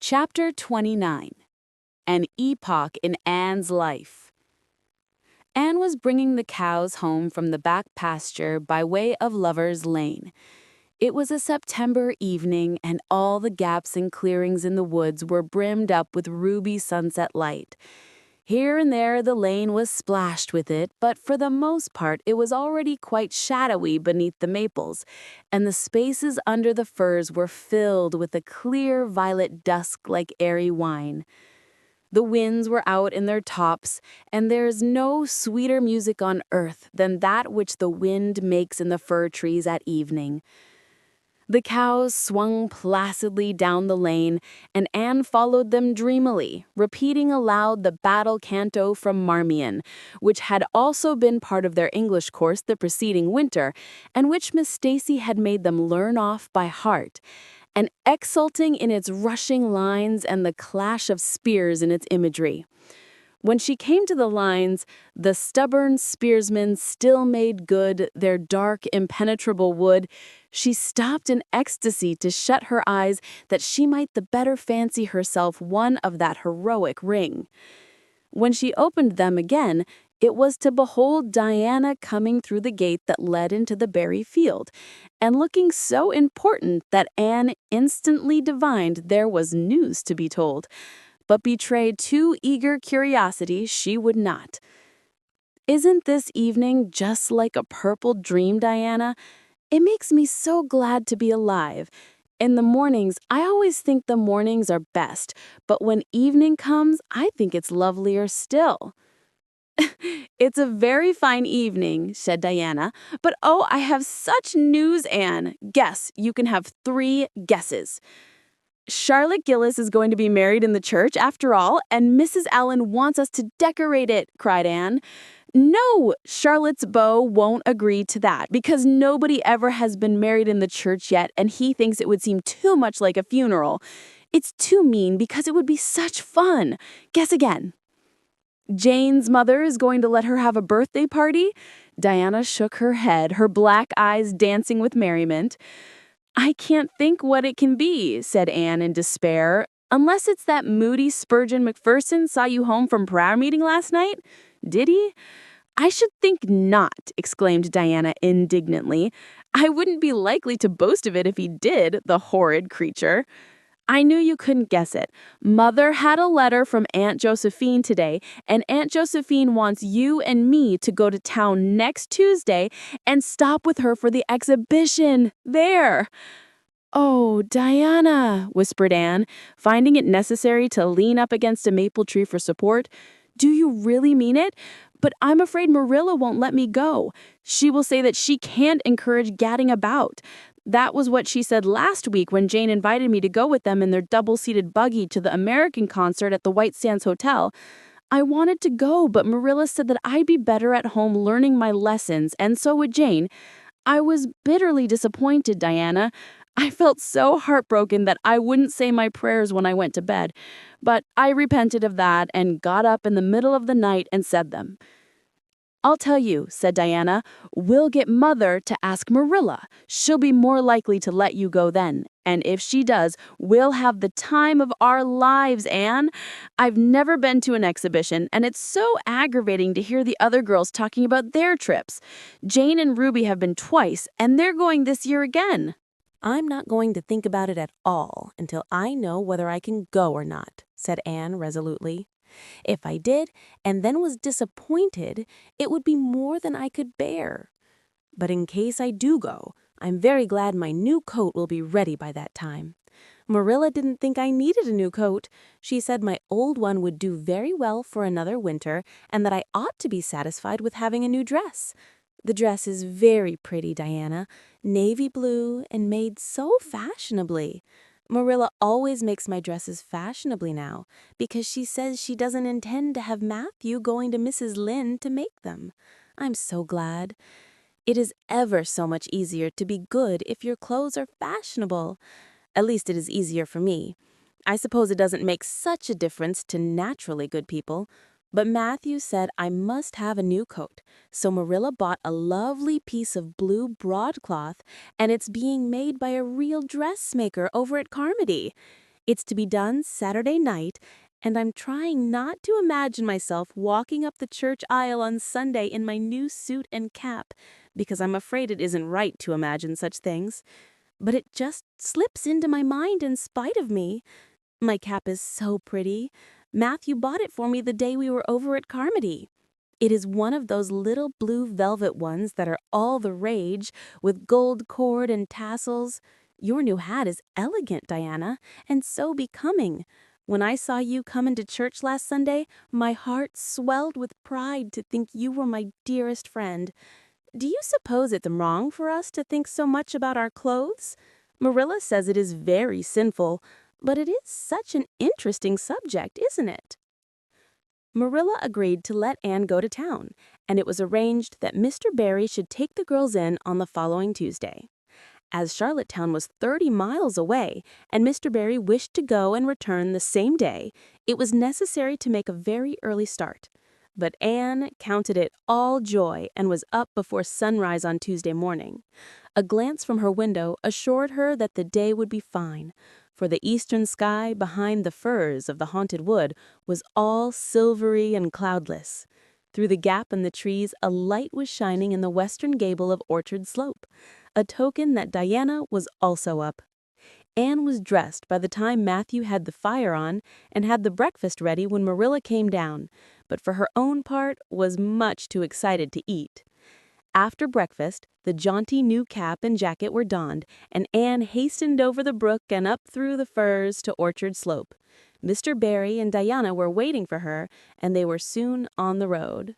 Chapter 29. An Epoch in Anne's Life. Anne was bringing the cows home from the back pasture by way of Lover's Lane. It was a September evening, and all the gaps and clearings in the woods were brimmed up with ruby sunset light. Here and there the lane was splashed with it, but for the most part it was already quite shadowy beneath the maples, and the spaces under the firs were filled with a clear violet dusk like airy wine. The winds were out in their tops, and there is no sweeter music on earth than that which the wind makes in the fir trees at evening. The cows swung placidly down the lane, and Anne followed them dreamily, repeating aloud the battle canto from Marmion, which had also been part of their English course the preceding winter, and which Miss Stacy had made them learn off by heart, and exulting in its rushing lines and the clash of spears in its imagery. When she came to the lines, the stubborn spearsmen still made good their dark, impenetrable wood, she stopped in ecstasy to shut her eyes that she might the better fancy herself one of that heroic ring. When she opened them again, it was to behold Diana coming through the gate that led into the berry field, and looking so important that Anne instantly divined there was news to be told, but betrayed too eager curiosity she would not. "Isn't this evening just like a purple dream, Diana? It makes me so glad to be alive. In the mornings, I always think the mornings are best, but when evening comes, I think it's lovelier still." "It's a very fine evening," said Diana, "but oh, I have such news, Anne. Guess. You can have 3 guesses." "Charlotte Gillis is going to be married in the church after all, and Mrs. Allen wants us to decorate it," cried Anne. "No, Charlotte's beau won't agree to that, because nobody ever has been married in the church yet, and he thinks it would seem too much like a funeral. It's too mean because it would be such fun. Guess again." "Jane's mother is going to let her have a birthday party?" Diana shook her head, her black eyes dancing with merriment. "I can't think what it can be," said Anne in despair, "unless it's that moody Spurgeon McPherson saw you home from prayer meeting last night. Did he?" "I should think not," exclaimed Diana indignantly. "I wouldn't be likely to boast of it if he did, the horrid creature." "I knew you couldn't guess it. Mother had a letter from Aunt Josephine today, and Aunt Josephine wants you and me to go to town next Tuesday and stop with her for the exhibition. There!" "Oh, Diana," whispered Anne, finding it necessary to lean up against a maple tree for support. "Do you really mean it? But I'm afraid Marilla won't let me go. She will say that she can't encourage gadding about. That was what she said last week when Jane invited me to go with them in their double-seated buggy to the American concert at the White Sands Hotel. I wanted to go, but Marilla said that I'd be better at home learning my lessons, and so would Jane. I was bitterly disappointed, Diana. I felt so heartbroken that I wouldn't say my prayers when I went to bed. But I repented of that and got up in the middle of the night and said them." "I'll tell you," said Diana, "we'll get Mother to ask Marilla. She'll be more likely to let you go then. And if she does, we'll have the time of our lives, Anne. I've never been to an exhibition, and it's so aggravating to hear the other girls talking about their trips. Jane and Ruby have been twice, and they're going this year again." "I'm not going to think about it at all until I know whether I can go or not," said Anne resolutely. "If I did, and then was disappointed, it would be more than I could bear. But in case I do go, I'm very glad my new coat will be ready by that time. Marilla didn't think I needed a new coat. She said my old one would do very well for another winter, and that I ought to be satisfied with having a new dress. The dress is very pretty, Diana, navy blue and made so fashionably. Marilla always makes my dresses fashionably now, because she says she doesn't intend to have Matthew going to Mrs. Lynde to make them. I'm so glad. It is ever so much easier to be good if your clothes are fashionable. At least it is easier for me. I suppose it doesn't make such a difference to naturally good people. But Matthew said I must have a new coat, so Marilla bought a lovely piece of blue broadcloth, and it's being made by a real dressmaker over at Carmody. It's to be done Saturday night, and I'm trying not to imagine myself walking up the church aisle on Sunday in my new suit and cap, because I'm afraid it isn't right to imagine such things. But it just slips into my mind in spite of me. My cap is so pretty. Matthew bought it for me the day we were over at Carmody. It is one of those little blue velvet ones that are all the rage, with gold cord and tassels. Your new hat is elegant, Diana, and so becoming. When I saw you come into church last Sunday, my heart swelled with pride to think you were my dearest friend. Do you suppose it's wrong for us to think so much about our clothes? Marilla says it is very sinful, but it is such an interesting subject, isn't it? Marilla agreed to let Anne go to town, and it was arranged that Mr. Barry should take the girls in on the following Tuesday. As Charlottetown was 30 miles away, and Mr. Barry wished to go and return the same day, it was necessary to make a very early start. But Anne counted it all joy and was up before sunrise on Tuesday morning. A glance from her window assured her that the day would be fine, for the eastern sky behind the firs of the haunted wood was all silvery and cloudless. Through the gap in the trees, a light was shining in the western gable of Orchard Slope, a token that Diana was also up. Anne was dressed by the time Matthew had the fire on and had the breakfast ready when Marilla came down, but for her own part was much too excited to eat. After breakfast, the jaunty new cap and jacket were donned, and Anne hastened over the brook and up through the firs to Orchard Slope. Mr. Barry and Diana were waiting for her, and they were soon on the road.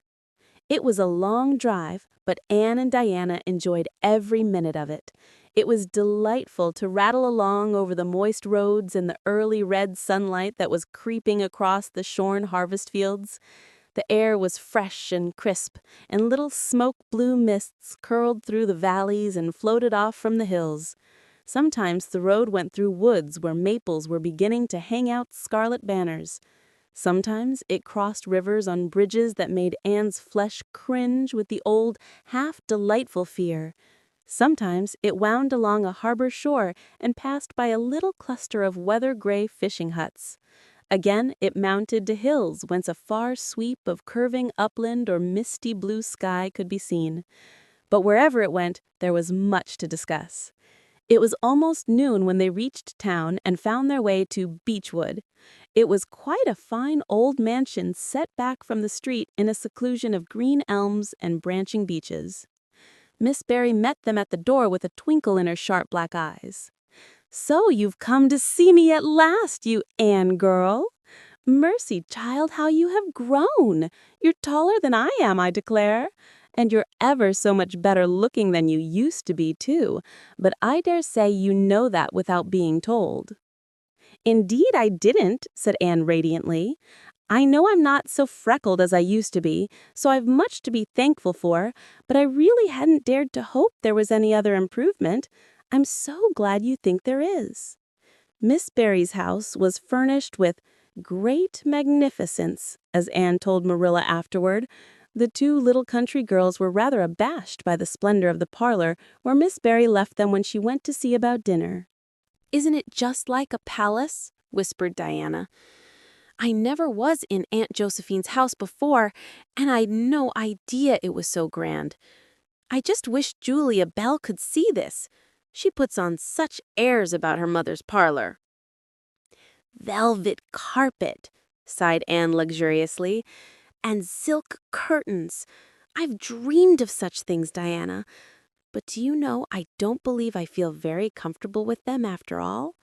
It was a long drive, but Anne and Diana enjoyed every minute of it. It was delightful to rattle along over the moist roads in the early red sunlight that was creeping across the shorn harvest fields. The air was fresh and crisp, and little smoke-blue mists curled through the valleys and floated off from the hills. Sometimes the road went through woods where maples were beginning to hang out scarlet banners. Sometimes it crossed rivers on bridges that made Anne's flesh cringe with the old, half-delightful fear. Sometimes it wound along a harbor shore and passed by a little cluster of weather-gray fishing huts. Again, it mounted to hills whence a far sweep of curving upland or misty blue sky could be seen. But wherever it went, there was much to discuss. It was almost noon when they reached town and found their way to Beechwood. It was quite a fine old mansion set back from the street in a seclusion of green elms and branching beeches. Miss Barry met them at the door with a twinkle in her sharp black eyes. "So you've come to see me at last, you Anne girl. Mercy, child, how you have grown! You're taller than I am, I declare. And you're ever so much better looking than you used to be, too, but I dare say you know that without being told." "Indeed I didn't," said Anne radiantly. "I know I'm not so freckled as I used to be, so I've much to be thankful for, but I really hadn't dared to hope there was any other improvement. I'm so glad you think there is." Miss Barry's house was furnished with great magnificence, as Anne told Marilla afterward. The two little country girls were rather abashed by the splendor of the parlor where Miss Barry left them when she went to see about dinner. "Isn't it just like a palace?" whispered Diana. "I never was in Aunt Josephine's house before, and I'd no idea it was so grand. I just wish Julia Bell could see this. She puts on such airs about her mother's parlor." "Velvet carpet," sighed Anne luxuriously, "and silk curtains. I've dreamed of such things, Diana. But do you know, I don't believe I feel very comfortable with them after all.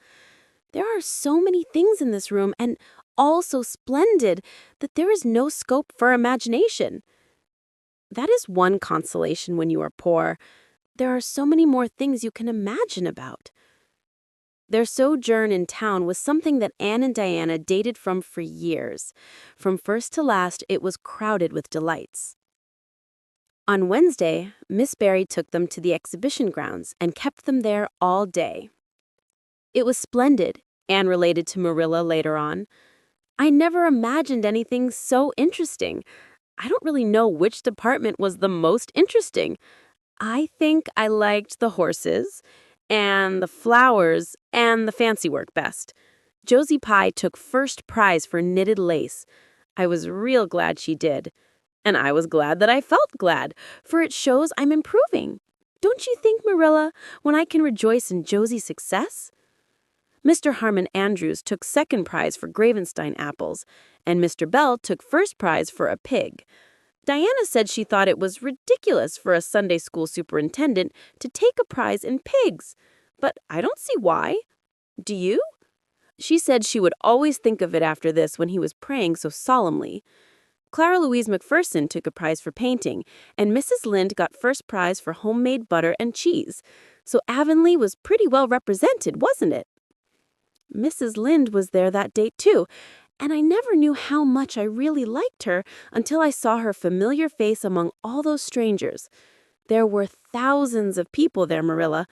There are so many things in this room, and all so splendid, that there is no scope for imagination. That is one consolation when you are poor. There are so many more things you can imagine about." Their sojourn in town was something that Anne and Diana dated from for years. From first to last, it was crowded with delights. On Wednesday, Miss Barry took them to the exhibition grounds and kept them there all day. "It was splendid," Anne related to Marilla later on. "I never imagined anything so interesting. I don't really know which department was the most interesting. I think I liked the horses and the flowers and the fancy work best. Josie Pye took first prize for knitted lace. I was real glad she did. And I was glad that I felt glad, for it shows I'm improving. Don't you think, Marilla, when I can rejoice in Josie's success? Mr. Harmon Andrews took second prize for Gravenstein apples, and Mr. Bell took first prize for a pig. Diana said she thought it was ridiculous for a Sunday school superintendent to take a prize in pigs, but I don't see why. Do you? She said she would always think of it after this when he was praying so solemnly. Clara Louise McPherson took a prize for painting, and Mrs. Lynde got first prize for homemade butter and cheese. So Avonlea was pretty well represented, wasn't it? Mrs. Lynde was there that day too, and I never knew how much I really liked her until I saw her familiar face among all those strangers. There were thousands of people there, Marilla.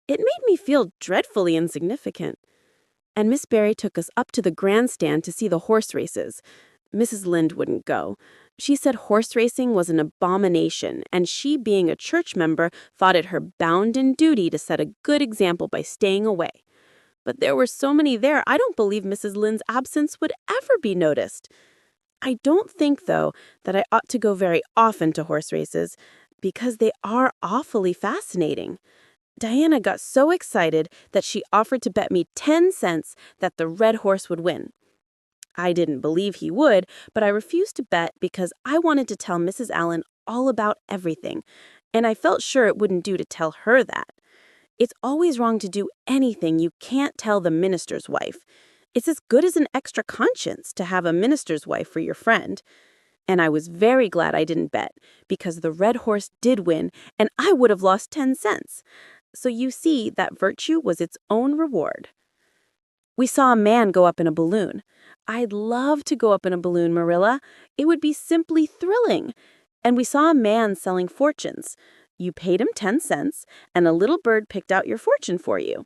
It made me feel dreadfully insignificant. And Miss Barry took us up to the grandstand to see the horse races. Mrs. Lynde wouldn't go. She said horse racing was an abomination, and she, being a church member, thought it her bounden duty to set a good example by staying away. But there were so many there, I don't believe Mrs. Lynde's absence would ever be noticed. I don't think, though, that I ought to go very often to horse races, because they are awfully fascinating. Diana got so excited that she offered to bet me 10 cents that the red horse would win. I didn't believe he would, but I refused to bet because I wanted to tell Mrs. Allen all about everything, and I felt sure it wouldn't do to tell her that. It's always wrong to do anything you can't tell the minister's wife. It's as good as an extra conscience to have a minister's wife for your friend. And I was very glad I didn't bet, because the red horse did win, and I would have lost 10 cents. So you see that virtue was its own reward. We saw a man go up in a balloon. I'd love to go up in a balloon, Marilla. It would be simply thrilling. And we saw a man selling fortunes. You paid him 10 cents, and a little bird picked out your fortune for you.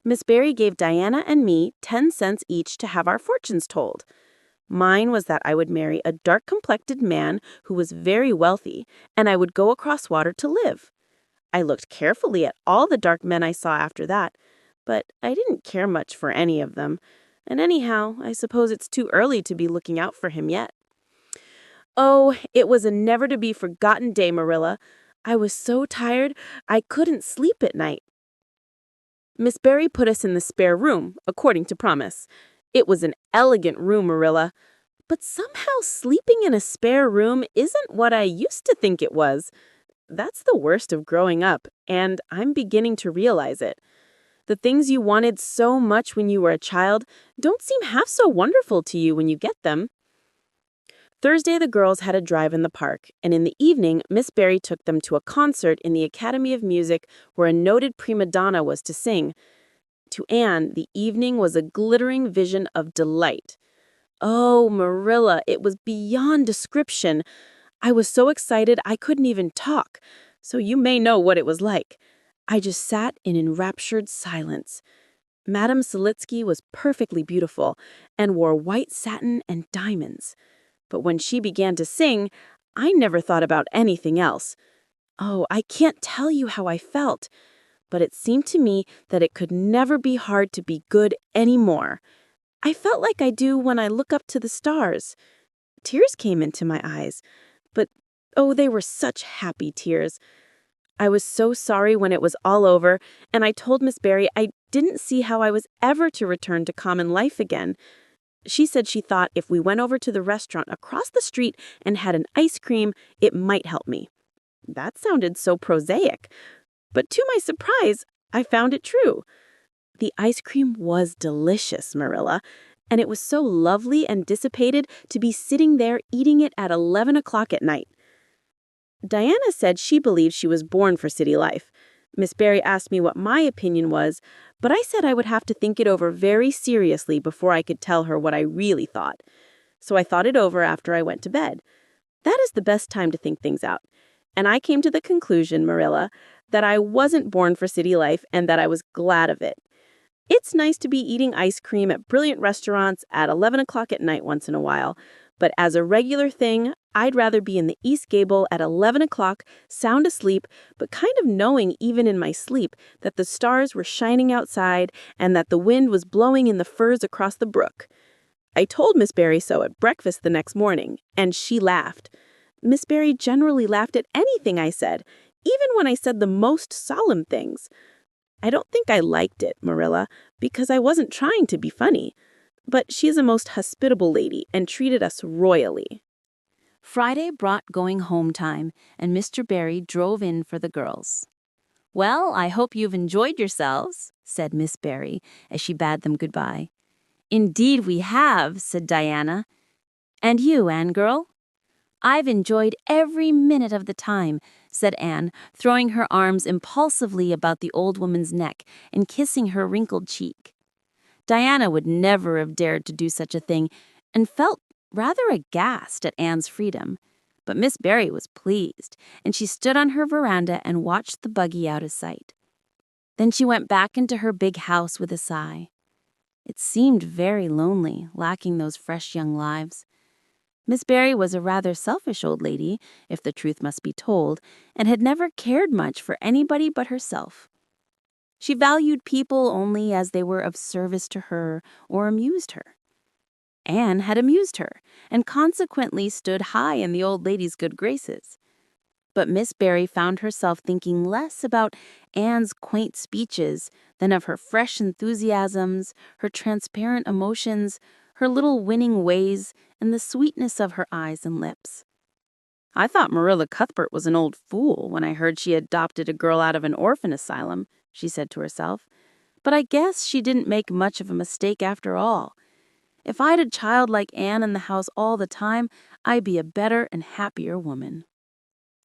Miss Barry gave Diana and me 10 cents each to have our fortunes told. Mine was that I would marry a dark-complected man who was very wealthy, and I would go across water to live. I looked carefully at all the dark men I saw after that, but I didn't care much for any of them. And anyhow, I suppose it's too early to be looking out for him yet. Oh, it was a never-to-be-forgotten day, Marilla. I was so tired, I couldn't sleep at night. Miss Barry put us in the spare room, according to promise. It was an elegant room, Marilla. But somehow sleeping in a spare room isn't what I used to think it was. That's the worst of growing up, and I'm beginning to realize it. The things you wanted so much when you were a child don't seem half so wonderful to you when you get them. Thursday, the girls had a drive in the park, and in the evening, Miss Barry took them to a concert in the Academy of Music where a noted prima donna was to sing. To Anne, the evening was a glittering vision of delight. Oh, Marilla, it was beyond description. I was so excited I couldn't even talk, so you may know what it was like. I just sat in enraptured silence. Madame Selitsky was perfectly beautiful and wore white satin and diamonds. But when she began to sing, I never thought about anything else. Oh, I can't tell you how I felt, but it seemed to me that it could never be hard to be good anymore. I felt like I do when I look up to the stars. Tears came into my eyes, but oh, they were such happy tears. I was so sorry when it was all over, and I told Miss Barry I didn't see how I was ever to return to common life again. She said she thought if we went over to the restaurant across the street and had an ice cream, it might help me. That sounded so prosaic, but to my surprise, I found it true. The ice cream was delicious, Marilla, and it was so lovely and dissipated to be sitting there eating it at 11 o'clock at night. Diana said she believed she was born for city life. Miss Barry asked me what my opinion was, but I said I would have to think it over very seriously before I could tell her what I really thought. So I thought it over after I went to bed. That is the best time to think things out. And I came to the conclusion, Marilla, that I wasn't born for city life and that I was glad of it. It's nice to be eating ice cream at brilliant restaurants at 11 o'clock at night once in a while, But as a regular thing, I'd rather be in the East Gable at 11 o'clock, sound asleep, but kind of knowing even in my sleep that the stars were shining outside and that the wind was blowing in the firs across the brook. I told Miss Barry so at breakfast the next morning, and she laughed. Miss Barry generally laughed at anything I said, even when I said the most solemn things. I don't think I liked it, Marilla, because I wasn't trying to be funny. But she is a most hospitable lady and treated us royally. Friday brought going home time, and Mr. Barry drove in for the girls. "Well, I hope you've enjoyed yourselves," said Miss Barry as she bade them goodbye. "Indeed we have," said Diana. "And you, Anne girl?" "I've enjoyed every minute of the time," said Anne, throwing her arms impulsively about the old woman's neck and kissing her wrinkled cheek. Diana would never have dared to do such a thing and felt rather aghast at Anne's freedom. But Miss Barry was pleased, and she stood on her veranda and watched the buggy out of sight. Then she went back into her big house with a sigh. It seemed very lonely, lacking those fresh young lives. Miss Barry was a rather selfish old lady, if the truth must be told, and had never cared much for anybody but herself. She valued people only as they were of service to her or amused her. Anne had amused her, and consequently stood high in the old lady's good graces. But Miss Barry found herself thinking less about Anne's quaint speeches than of her fresh enthusiasms, her transparent emotions, her little winning ways, and the sweetness of her eyes and lips. "I thought Marilla Cuthbert was an old fool when I heard she adopted a girl out of an orphan asylum," she said to herself. "But I guess she didn't make much of a mistake after all. If I'd a child like Anne in the house all the time, I'd be a better and happier woman."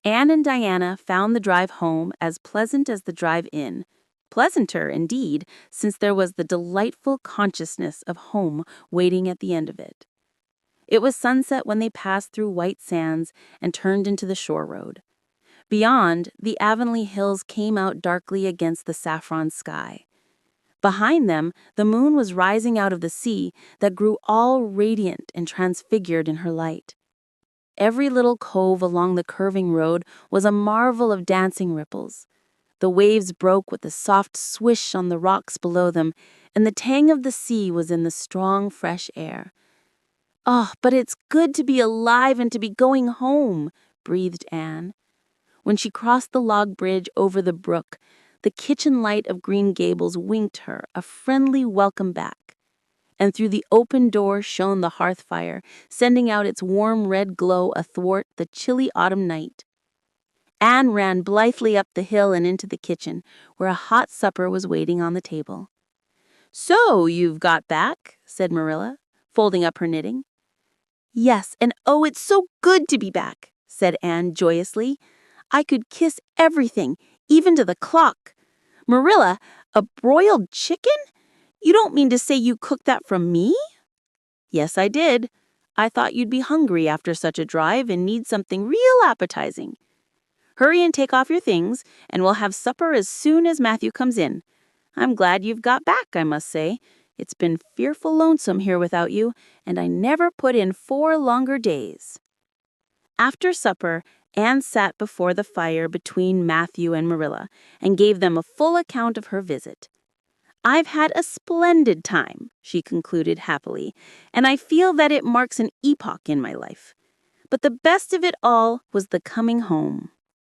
Anne and Diana found the drive home as pleasant as the drive in. Pleasanter, indeed, since there was the delightful consciousness of home waiting at the end of it. It was sunset when they passed through White Sands and turned into the shore road. Beyond, the Avonlea hills came out darkly against the saffron sky. Behind them, the moon was rising out of the sea that grew all radiant and transfigured in her light. Every little cove along the curving road was a marvel of dancing ripples. The waves broke with a soft swish on the rocks below them, and the tang of the sea was in the strong, fresh air. "Oh, but it's good to be alive and to be going home," breathed Anne. When she crossed the log bridge over the brook, the kitchen light of Green Gables winked her a friendly welcome back. And through the open door shone the hearth fire, sending out its warm red glow athwart the chilly autumn night. Anne ran blithely up the hill and into the kitchen, where a hot supper was waiting on the table. "So you've got back," said Marilla, folding up her knitting. "Yes, and oh, it's so good to be back," said Anne joyously. "I could kiss everything, even to the clock. Marilla, a broiled chicken? You don't mean to say you cooked that from me?" "Yes, I did. I thought you'd be hungry after such a drive and need something real appetizing. Hurry and take off your things, and we'll have supper as soon as Matthew comes in. I'm glad you've got back, I must say. It's been fearful lonesome here without you, and I never put in 4 longer days." After supper, Anne sat before the fire between Matthew and Marilla and gave them a full account of her visit. "I've had a splendid time," she concluded happily, "and I feel that it marks an epoch in my life. But the best of it all was the coming home."